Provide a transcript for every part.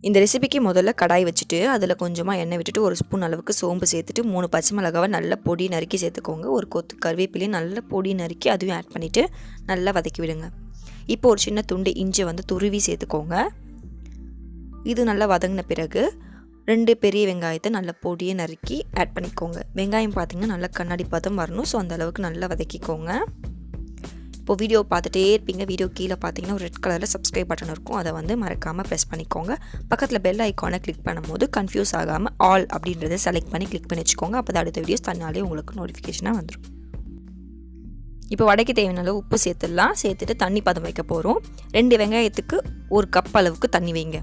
இந்த ரெசிபிக்கு முதல்ல கடாய் வச்சுட்டு அதில் கொஞ்சமாக எண்ணெய் விட்டுட்டு ஒரு ஸ்பூன் அளவுக்கு சோம்பு சேர்த்துட்டு 3 பச்சை மிளகாவை நல்ல பொடி நறுக்கி சேர்த்துக்கோங்க. ஒரு கொத்து கருவேப்பிலையும் நல்ல பொடி நறுக்கி அதுவும் ஆட் பண்ணிவிட்டு நல்லா வதக்கி விடுங்க. இப்போ ஒரு சின்ன துண்டு இஞ்சி வந்து துருவி சேர்த்துக்கோங்க. இது நல்லா வதங்கின பிறகு 2 பெரிய வெங்காயத்தை நல்ல பொடியை நறுக்கி ஆட் பண்ணிக்கோங்க. வெங்காயம் பார்த்திங்கன்னா நல்லா கண்ணாடி பதம் வரணும். ஸோ அந்த அளவுக்கு நல்லா வதக்கிக்கோங்க. இப்போ வீடியோ பார்த்துட்டே இருப்பீங்க. வீடியோ கீழே பார்த்தீங்கன்னா ஒரு ரெட் கலரில் சப்ஸ்கிரைப் பட்டன் இருக்கும். அதை வந்து மறக்காமல் ப்ரெஸ் பண்ணிக்கோங்க. பக்கத்தில் பெல் ஐக்கானை கிளிக் பண்ணும்போது கன்ஃபியூஸ் ஆகாமல் ஆல் அப்படின்றத செலக்ட் பண்ணி கிளிக் பண்ணி வச்சுக்கோங்க. அப்போ தான் அடுத்த வீடியோஸ் தன்னாலே உங்களுக்கு நோட்டிஃபிகேஷனாக வந்துடும். இப்போ வடைக்கு தேவையான அளவு உப்பு சேர்த்துடலாம். சேர்த்துட்டு தண்ணி பதம் வைக்க போகிறோம். 2 வெங்காயத்துக்கு 1 கப் அளவுக்கு தண்ணி வைங்க.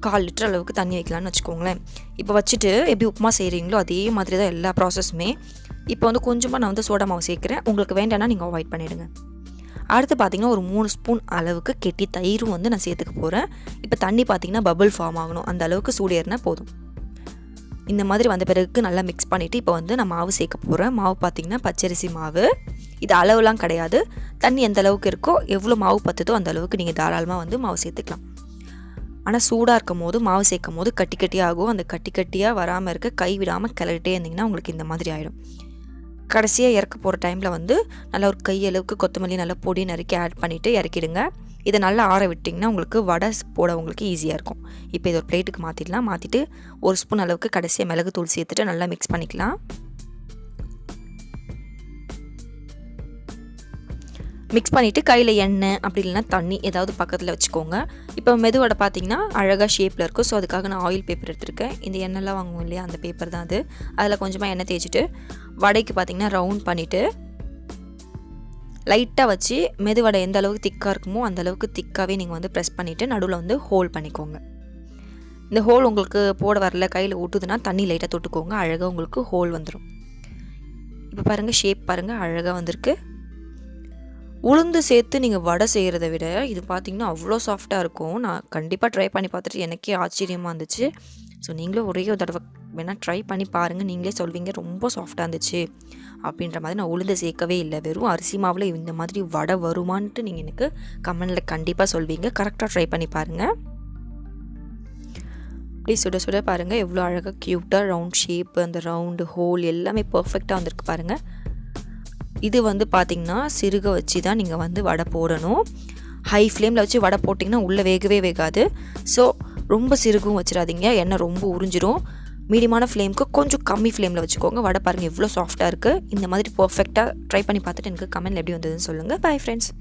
1/4 லிட்டர் அளவுக்கு தண்ணி வைக்கலான்னு வச்சுக்கோங்களேன். இப்போ வச்சுட்டு எப்படி உப்புமா செய்கிறீங்களோ அதே மாதிரி தான் எல்லா ப்ராசஸுமே. இப்போ வந்து கொஞ்சமாக நான் வந்து சோடா மாவு சேர்க்குறேன். உங்களுக்கு வேண்டாம்னா நீங்கள் அவாய்ட் பண்ணிவிடுங்க. அடுத்து பார்த்திங்கன்னா ஒரு 3 ஸ்பூன் அளவுக்கு கெட்டி தயிரும் வந்து நான் சேர்த்துக்க போகிறேன். இப்போ தண்ணி பார்த்திங்கன்னா பபிள் ஃபார்ம் ஆகணும். அந்த அளவுக்கு சூடு ஏறினா போதும். இந்த மாதிரி வந்த பிறகு நல்லா மிக்ஸ் பண்ணிவிட்டு இப்போ வந்து நான் மாவு சேர்க்க போகிறேன். மாவு பார்த்திங்கன்னா பச்சரிசி மாவு. இது அளவுலாம் கிடையாது. தண்ணி எந்த அளவுக்கு இருக்கோ எவ்வளோ மாவு பற்றுதோ அந்த அளவுக்கு நீங்கள் தாராளமாக வந்து மாவு சேர்த்துக்கலாம். ஆனால் சூடாக இருக்கும் போது மாவு சேர்க்கும் போது கட்டி கட்டியாக ஆகும். அந்த கட்டி கட்டியாக வராமல் இருக்க கை விடாமல் கிளறிட்டே இருந்திங்கன்னா உங்களுக்கு இந்த மாதிரி ஆகிடும். கடைசியாக இறக்க போகிற டைமில் வந்து நல்லா ஒரு கையளவுக்கு கொத்தமல்லி நல்லா பொடி நறுக்கி ஆட் பண்ணிவிட்டு இறக்கிடுங்க. இதை நல்லா ஆற விட்டிங்கன்னா உங்களுக்கு வடை போட உங்களுக்கு ஈஸியாக இருக்கும். இப்போ இது ஒரு பிளேட்டுக்கு மாற்றிடலாம். மாற்றிட்டு 1 ஸ்பூன் அளவுக்கு கடைசியாக மிளகுத்தூள் சேர்த்துட்டு நல்லா மிக்ஸ் பண்ணிக்கலாம். மிக்ஸ் பண்ணிவிட்டு கையில் எண்ணெய் அப்படி இல்லைனா தண்ணி ஏதாவது பக்கத்தில் வச்சுக்கோங்க. இப்போ மெதுவடை பார்த்திங்கன்னா அழகாக ஷேப்பில் இருக்கும். ஸோ அதுக்காக நான் ஆயில் பேப்பர் எடுத்துருக்கேன். இந்த எண்ணெய்லாம் வாங்குவோம் இல்லையா, அந்த பேப்பர் தான் அது. அதில் கொஞ்சமாக எண்ணெய் தேய்ச்சிட்டு வடைக்கு பார்த்திங்கன்னா ரவுண்ட் பண்ணிவிட்டு லைட்டாக வச்சு மெதுவடை எந்த அளவுக்கு திக்காக இருக்குமோ அந்த அளவுக்கு திக்காகவே நீங்கள் வந்து ப்ரெஸ் பண்ணிவிட்டு நடுவில் வந்து ஹோல் பண்ணிக்கோங்க. இந்த ஹோல் உங்களுக்கு போட வரல, கையில் ஊட்டுதுன்னா தண்ணி லைட்டாக தொட்டுக்கோங்க. அழகாக உங்களுக்கு ஹோல் வந்துடும். இப்போ பாருங்கள், ஷேப் பாருங்கள், அழகாக வந்திருக்கு. உளுந்து சேர்த்து நீங்கள் வடை செய்கிறத விட இது பார்த்திங்கன்னா அவ்வளோ சாஃப்டாக இருக்கும். நான் கண்டிப்பாக ட்ரை பண்ணி பார்த்துட்டு எனக்கே ஆச்சரியமாக இருந்துச்சு. ஸோ நீங்களும் ஒரே ஒரு தடவை வேணால் ட்ரை பண்ணி பாருங்கள். நீங்களே சொல்வீங்க ரொம்ப சாஃப்டாக இருந்துச்சு அப்படின்ற மாதிரி. நான் உளுந்து சேர்க்கவே இல்லை, வெறும் அரிசி மாவில் இந்த மாதிரி வடை வருமானட்டு நீங்கள் எனக்கு கமெண்டில் கண்டிப்பாக சொல்வீங்க. கரெக்டாக ட்ரை பண்ணி பாருங்கள். அப்படியே சுட சுட பாருங்கள் எவ்வளோ அழகாக க்யூட்டாக ரவுண்ட் ஷேப்பு, அந்த ரவுண்டு ஹோல் எல்லாமே பர்ஃபெக்டாக வந்திருக்கு பாருங்கள். இது வந்து பார்த்திங்கன்னா சிறுக வச்சு தான் நீங்கள் வந்து வடை போடணும். ஹை ஃப்ளேமில் வச்சு வடை போட்டிங்கன்னா உள்ளே வேகவே வேகாது. ஸோ ரொம்ப சிறுகும் வச்சிடாதீங்க, எண்ணெய் ரொம்ப உறிஞ்சிரும். மீடியமான ஃப்ளேமுக்கு கொஞ்சம் கம்மி ஃப்ளேமில் வச்சுக்கோங்க. வடை பாருங்கள் எவ்வளோ சாஃப்டாக இருக்குது. இந்த மாதிரி பர்ஃபெக்டாக ட்ரை பண்ணி பார்த்துட்டு எனக்கு கமெண்ட்டில் எப்படி வந்ததுன்னு சொல்லுங்கள். Bye friends.